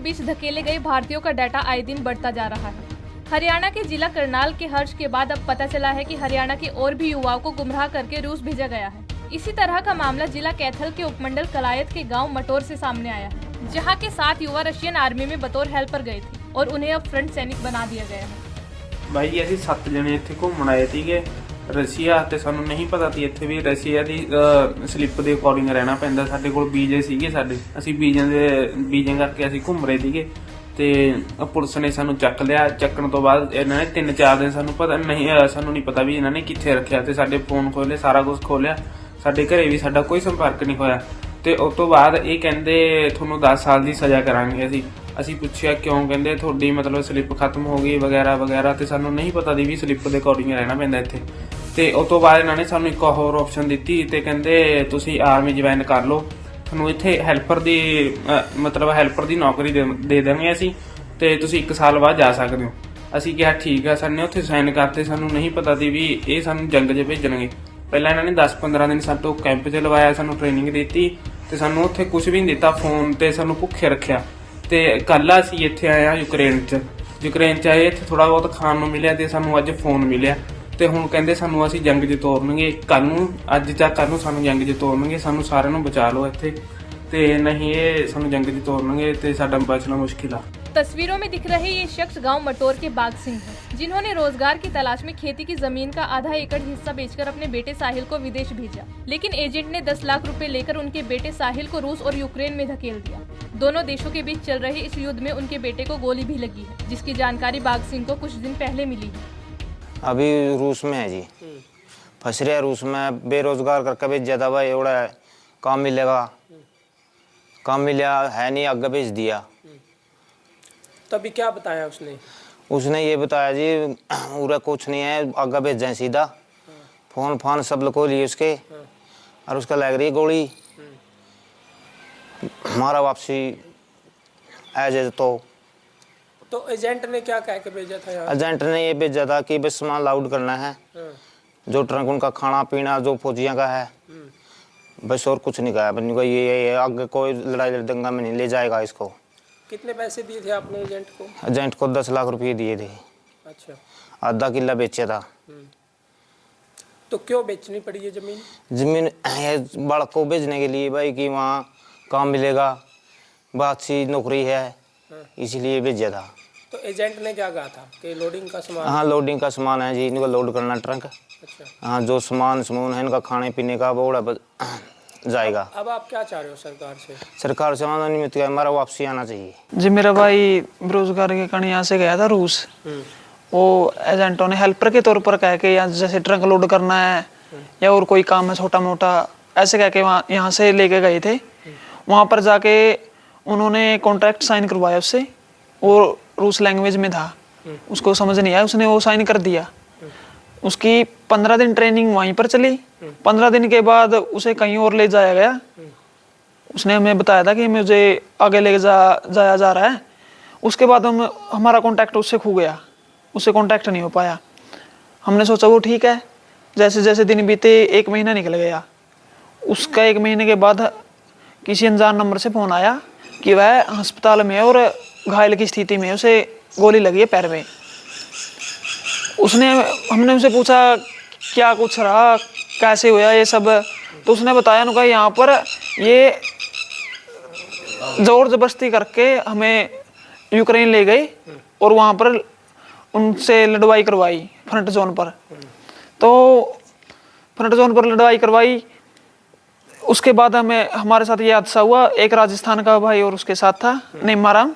बीच धकेले गए भारतीयों का डाटा आए दिन बढ़ता जा रहा है। हरियाणा के जिला करनाल के हर्ष के बाद अब पता चला है कि हरियाणा के और भी युवाओं को गुमराह करके रूस भेजा गया है। इसी तरह का मामला जिला कैथल के उपमंडल कलायत के गांव मटोर से सामने आया है, जहां के 7 युवा रशियन आर्मी में बतौर हेल्पर गए थे और उन्हें अब फ्रंट सैनिक बना दिया गया है। भाई ਅਸੀਂ 7 ਜਣੇ ਇੱਥੇ ਘੁੰਮਣ ਆਏ ਸੀਗੇ ਰਸ਼ੀਆ ਤੇ ਸਾਨੂੰ ਨਹੀਂ ਪਤਾ ਸੀ ਇੱਥੇ ਵੀ ਰਸ਼ੀਆ ਦੀ ਸਲਿੱਪ ਦੇ ਅਕੋਰਡਿੰਗ ਰਹਿਣਾ ਪੈਂਦਾ। ਸਾਡੇ ਕੋਲ ਵੀਜ਼ੇ ਸੀਗੇ ਅਸੀਂ ਵੀਜ਼ੇ ਕਰਕੇ ਅਸੀਂ ਘੁੰਮ ਰਹੇ ਸੀਗੇ ਤੇ ਪੁਲਿਸ ਨੇ ਸਾਨੂੰ ਚੱਕ ਲਿਆ। ਚੱਕਣ ਤੋਂ ਬਾਅਦ ਇਹਨਾਂ ਨੇ 3-4 ਦਿਨ ਸਾਨੂੰ ਨਹੀਂ ਪਤਾ ਵੀ ਇਹਨਾਂ ਨੇ ਕਿੱਥੇ ਰੱਖਿਆ ਤੇ ਸਾਡੇ ਫੋਨ ਖੋਲੇ, ਸਾਰਾ ਕੁਝ ਖੋਲਿਆ। ਸਾਡੇ ਘਰੇ ਵੀ ਸਾਡਾ ਕੋਈ ਸੰਪਰਕ ਨਹੀਂ ਹੋਇਆ ਤੇ ਉਸ ਤੋਂ ਬਾਅਦ ਇਹ ਕਹਿੰਦੇ ਤੁਹਾਨੂੰ 10 ਸਾਲ ਦੀ ਸਜ਼ਾ ਕਰਾਂਗੇ। ਅਸੀਂ ਪੁੱਛਿਆ ਕਿਉਂ, ਕਹਿੰਦੇ ਤੁਹਾਡੀ ਮਤਲਬ ਸਲਿੱਪ ਖਤਮ ਹੋ ਗਈ ਵਗੈਰਾ ਵਗੈਰਾ ਤੇ ਸਾਨੂੰ ਨਹੀਂ ਪਤਾ ਦੀ ਵੀ ਸਲਿੱਪ ਦੇ ਅਕੋਰਡਿੰਗ ਰਹਿਣਾ ਪੈਂਦਾ ਇੱਥੇ। ਤੇ ਉਸ ਤੋਂ ਬਾਅਦ ਇਹਨਾਂ ਨੇ ਸਾਨੂੰ ਇੱਕ ਹੋਰ ਆਪਸ਼ਨ ਦਿੱਤੀ ਤੇ ਕਹਿੰਦੇ ਤੁਸੀਂ ਆਰਮੀ ਜੁਆਇਨ ਕਰ ਲਓ, ਤੁਹਾਨੂੰ ਇੱਥੇ ਹੈਲਪਰ ਦੀ ਨੌਕਰੀ ਦੇ ਦੇਵਾਂਗੇ ਅਸੀਂ ਤੇ ਤੁਸੀਂ 1 ਸਾਲ ਬਾਅਦ ਜਾ ਸਕਦੇ ਹੋ। ਅਸੀਂ ਕਿਹਾ ਠੀਕ ਆ। ਸਾਨੂੰ ਉੱਥੇ ਸਾਈਨ ਕਰਤੇ। ਸਾਨੂੰ ਨਹੀਂ ਪਤਾ ਸੀ ਵੀ ਇਹ ਸਾਨੂੰ ਜੰਗ 'ਚ ਭੇਜਣਗੇ। ਪਹਿਲਾਂ ਇਹਨਾਂ ਨੇ 10-15 ਦਿਨ ਸਾਡੇ ਤੋਂ ਕੈਂਪ 'ਚ ਲਵਾਇਆ, ਸਾਨੂੰ ਟ੍ਰੇਨਿੰਗ ਦਿੱਤੀ ਤੇ ਸਾਨੂੰ ਉੱਥੇ ਕੁਝ ਵੀ ਨਹੀਂ ਦਿੱਤਾ। ਫੋਨ ਤੇ ਸਾਨੂੰ ਭੁੱਖੇ ਰੱਖਿਆ ਤੇ ਕੱਲ ਅਸੀਂ ਇੱਥੇ ਆਏ ਹਾਂ ਯੂਕਰੇਨ 'ਚ ਆਏ। ਇੱਥੇ ਥੋੜਾ ਬਹੁਤ ਖਾਣ ਨੂੰ ਮਿਲਿਆ ਤੇ ਸਾਨੂੰ ਅੱਜ ਫੋਨ ਮਿਲਿਆ ਤੇ ਹੁਣ ਕਹਿੰਦੇ ਸਾਨੂੰ ਅਸੀਂ ਜੰਗ 'ਚ ਤੋਰਨਗੇ ਕੱਲ ਨੂੰ, ਅੱਜ ਜਾਂ ਕੱਲ ਨੂੰ ਸਾਨੂੰ ਜੰਗ 'ਚ ਤੋਰਨਗੇ। ਸਾਨੂੰ ਸਾਰਿਆਂ ਨੂੰ ਬਚਾ ਲਓ ਇੱਥੇ ਤੇ ਨਹੀਂ ਇਹ ਸਾਨੂੰ ਜੰਗ 'ਚ ਤੋਰਨਗੇ ਤੇ ਸਾਡਾ बचना मुश्किल है। तस्वीरों में दिख रहे ये शख्स गांव मटोर के बाग सिंह हैं, जिन्होंने रोजगार की तलाश में खेती की जमीन का आधा एकड़ हिस्सा बेचकर अपने बेटे साहिल को विदेश भेजा, लेकिन एजेंट ने 10 लाख रुपए लेकर उनके बेटे साहिल को रूस और यूक्रेन में धकेल दिया। दोनों देशों के बीच चल रहे इस युद्ध में उनके बेटे को गोली भी लगी है, जिसकी जानकारी बाग सिंह को कुछ दिन पहले मिली है। अभी रूस में है जी, फंस रहे रूस में, बेरोजगार करके भी ज्यादा भाई एवढा काम मिलेगा, काम मिला है नहीं, आगे भेज दिया। तभी क्या बताया उसने ये बताया जी उरा कुछ नहीं है, आगे भेज जाए सीधा। फोन फान सब लोग को लिए उसके और उसका लग रही गोली। हमारा वापसी एज तो एजेंट ने क्या कह के भेजा था यार? एजेंट ने ये भेजा था कि बस सामान लाउड करना है, जो ट्रंक उनका खाना पीना जो फौजियों का है, बस और कुछ नहीं कहा। बनी को ये आगे कोई लड़ाई दंगा में नहीं ले जाएगा इसको। कितने पैसे दिए थे आपने एजेंट को? एजेंट को 10 लाख रुपये दिए थे। अच्छा। आधा किला बेचा था। तो क्यों बेचनी पड़ी ये जमीन? जमीन बालक को भेजने के लिए भाई कि वहाँ काम मिलेगा, बहुत सी नौकरी है, इसीलिए भेजा था। तो एजेंट ने क्या कहा था कि लोडिंग का सामान? हाँ, लोडिंग का सामान है जी, इनको लोड करना ट्रंक। अच्छा। हाँ, जो सामान है इनका खाने पीने का वो जाएगा। अब आप क्या चाह रहे हो सरकार से? सरकार से हमारा वापसी आना चाहिए जी। मेरा भाई बेरोजगार के कारण यहाँ से गया था रूस। वो एजेंटों ने हेल्पर के तौर पर कह के यहाँ जैसे ट्रंक लोड करना है या और कोई काम है छोटा मोटा, ऐसे कह के वहाँ यहाँ से लेके गए थे। वहाँ पर जाके उन्होंने कॉन्ट्रैक्ट साइन करवाया उससे, वो रूस लैंग्वेज में था, उसको समझ नहीं आया, उसने वो साइन कर दिया। उसकी 15 दिन ट्रेनिंग वहीं पर चली। 15 दिन के बाद उसे कहीं और ले जाया गया। उसने हमें बताया था कि मुझे आगे ले जाया जा रहा है। उसके बाद हमारा कांटेक्ट उससे खो गया, उससे कांटेक्ट नहीं हो पाया। हमने सोचा वो ठीक है। जैसे जैसे दिन बीते 1 महीना निकल गया। उसका 1 महीने के बाद किसी अनजान नंबर से फ़ोन आया कि वह अस्पताल में और घायल की स्थिति में, उसे गोली लगी है पैर में। हमने उनसे पूछा क्या कुछ रहा, कैसे हुआ ये सब, तो उसने बताया उनका यहाँ पर ये जोर जबरदस्ती करके हमें यूक्रेन ले गए और वहाँ पर उनसे लड़वाई करवाई फ्रंट जोन पर। तो फ्रंट जोन पर लड़वाई करवाई। उसके बाद हमारे साथ ये हादसा हुआ। एक राजस्थान का भाई और उसके साथ था नेमाराम,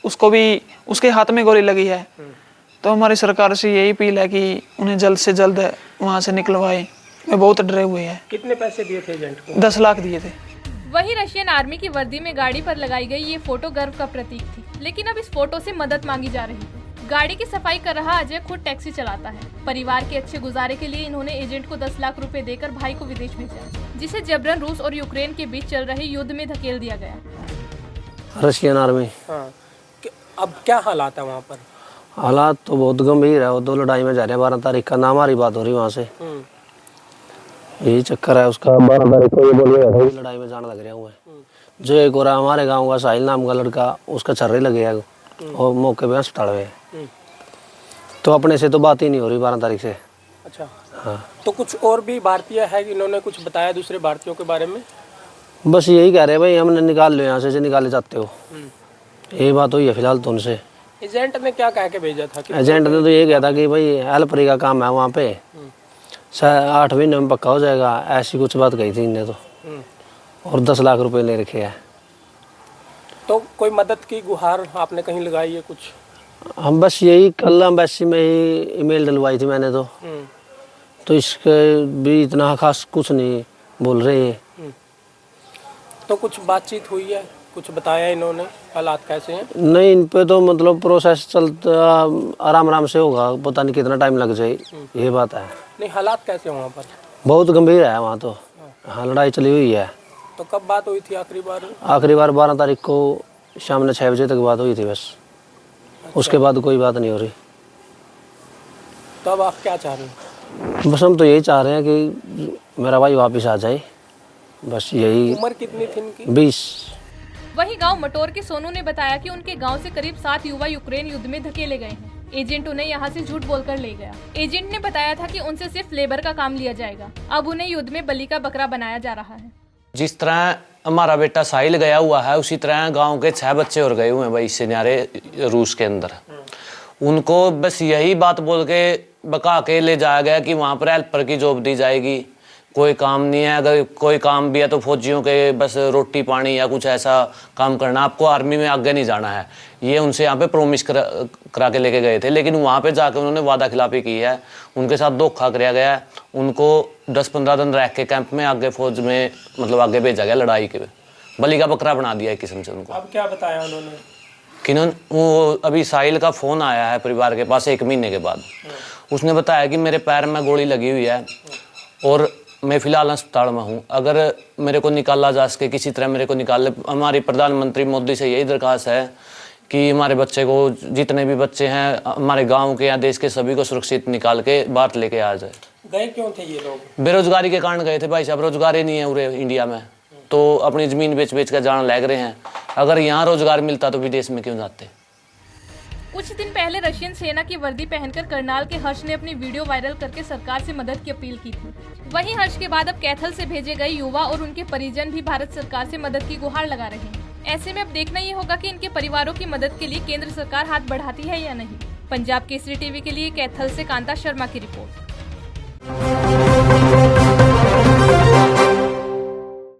उसको भी उसके हाथ में गोली लगी है। तो हमारी सरकार से यही अपील है कि उन्हें जल्द से जल्द वहाँ से निकलवाएं। वे बहुत डरे हुए हैं। कितने पैसे दिए थे एजेंट को? 10 लाख दिए थे। वही रशियन आर्मी की वर्दी में गाड़ी पर लगाई गई ये फोटो गर्व का प्रतीक थी, लेकिन अब इस फोटो से मदद मांगी जा रही है। गाड़ी की सफाई कर रहा अजय खुद टैक्सी चलाता है। परिवार के अच्छे गुजारे के लिए इन्होंने एजेंट को 10 लाख रुपए देकर भाई को विदेश भेजा, जिसे जबरन रूस और यूक्रेन के बीच चल रहे युद्ध में धकेल दिया गया। Russian army. हाँ। अब क्या हालात है वहाँ पर? हालात तो बहुत गंभीर है। वो 2 लड़ाई में जा रहे हैं। 12 तारीख का नाम हमारी बात हो रही वहाँ से, यही चक्कर है उसका। 12 तारीख को ये बोलिए लड़ाई में जाने लग रहे हुए। जो एक और हमारे गांव का साहिल नाम का लड़का, उसका छर्रे लगे है और मौके पे अस्पताल में है। तो अपने से तो बात ही नहीं हो रही 12 तारीख से। अच्छा, हाँ, तो कुछ और भी भारतीय है कि इन्होंने कुछ बताया दूसरे भारतीयों के बारे में? बस यही कह रहे हैं भाई हमने निकाल लो यहाँ से निकाले जाते हो, यही बात हुई है फिलहाल तो उनसे। एजेंट ने क्या कह के भेजा था कि एजेंट ने तो ये कहा था कि भाई हेल्परी का काम है वहाँ पे, 8 महीने में पक्का हो जाएगा, ऐसी कुछ बात कही थी इनने तो। और 10 लाख रुपए ले रखे हैं। तो कोई मदद की गुहार आपने कहीं लगाई है कुछ? हम बस यही कल एम्बेसी में ही ईमेल डलवाई थी मैंने तो इसके भी इतना खास कुछ नहीं बोल रहे हैं। तो कुछ बातचीत हुई है, कुछ बताया इन्होंने हालात कैसे हैं? नहीं, इन पे तो मतलब प्रोसेस चलता आराम आराम से होगा, पता नहीं कितना टाइम लग जाए, ये बात है। नहीं, हालात कैसे हैं वहाँ पर? बहुत गंभीर है वहाँ तो। हाँ, लड़ाई चली हुई है। तो कब बात हुई थी आखिरी बार? आखिरी बार 12 तारीख को शाम ने 6 बजे तक बात हुई थी बस। उसके बाद कोई बात नहीं हो रही। तो अब आप क्या चाह रहे हैं? बस हम तो यही चाह रहे हैं कि मेरा भाई वापस आ जाए, बस यही। उम्र कितनी थी इनकी? 20। वहीं गांव मटोर के सोनू ने बताया कि उनके गांव से करीब 7 युवा यूक्रेन युद्ध में धकेले गए हैं। एजेंट उन्हें यहां से झूठ बोलकर ले गया। एजेंट ने बताया था कि उनसे सिर्फ लेबर का काम लिया जाएगा। अब उन्हें युद्ध में बलि का बकरा बनाया जा रहा है। जिस तरह हमारा बेटा साहिल गया हुआ है, उसी तरह गांव के 6 बच्चे और गए हुए हैं भाई इससे न्यारे रूस के अंदर। उनको बस यही बात बोल के बका के ले जाया गया कि वहाँ पर हेल्पर की जॉब दी जाएगी, कोई काम नहीं है, अगर कोई काम भी है तो फौजियों के बस रोटी पानी या कुछ ऐसा काम करना, आपको आर्मी में आगे नहीं जाना है। ये उनसे यहाँ पे प्रोमिस करा के लेके गए थे, लेकिन वहाँ पे जाकर उन्होंने वादा खिलाफी की है, उनके साथ धोखा कराया गया है। उनको 10-15 दिन रह के कैंप में आगे फौज में मतलब आगे भेजा गया, लड़ाई के बलि का बकरा बना दिया एक किस्म से उनको। अब क्या बताया उन्होंने? कि वो अभी साहिल का फ़ोन आया है परिवार के पास 1 महीने के बाद। उसने बताया कि मेरे पैर में गोली लगी हुई है और मैं फ़िलहाल अस्पताल में हूँ, अगर मेरे को निकाला जा सके, किसी तरह मेरे को निकाल ले। हमारी प्रधानमंत्री मोदी से यही दरख्वास्त है कि हमारे बच्चे को, जितने भी बच्चे हैं हमारे गांव के या देश के, सभी को सुरक्षित निकाल के बाहर लेके आ जाए। गए क्यों थे ये लोग? बेरोजगारी के कारण गए थे भाई साहब, रोजगार ही नहीं है पूरे इंडिया में, तो अपनी ज़मीन बेच बेच कर जान लग रहे हैं। अगर यहाँ रोजगार मिलता तो विदेश में क्यों जाते। कुछ दिन पहले रशियन सेना की वर्दी पहनकर करनाल के हर्ष ने अपनी वीडियो वायरल करके सरकार से मदद की अपील की थी। वहीं हर्ष के बाद अब कैथल से भेजे गए युवा और उनके परिजन भी भारत सरकार से मदद की गुहार लगा रहे हैं। ऐसे में अब देखना ये होगा कि इनके परिवारों की मदद के लिए केंद्र सरकार हाथ बढ़ाती है या नहीं। पंजाब केसरी टीवी के लिए कैथल से कांता शर्मा की रिपोर्ट।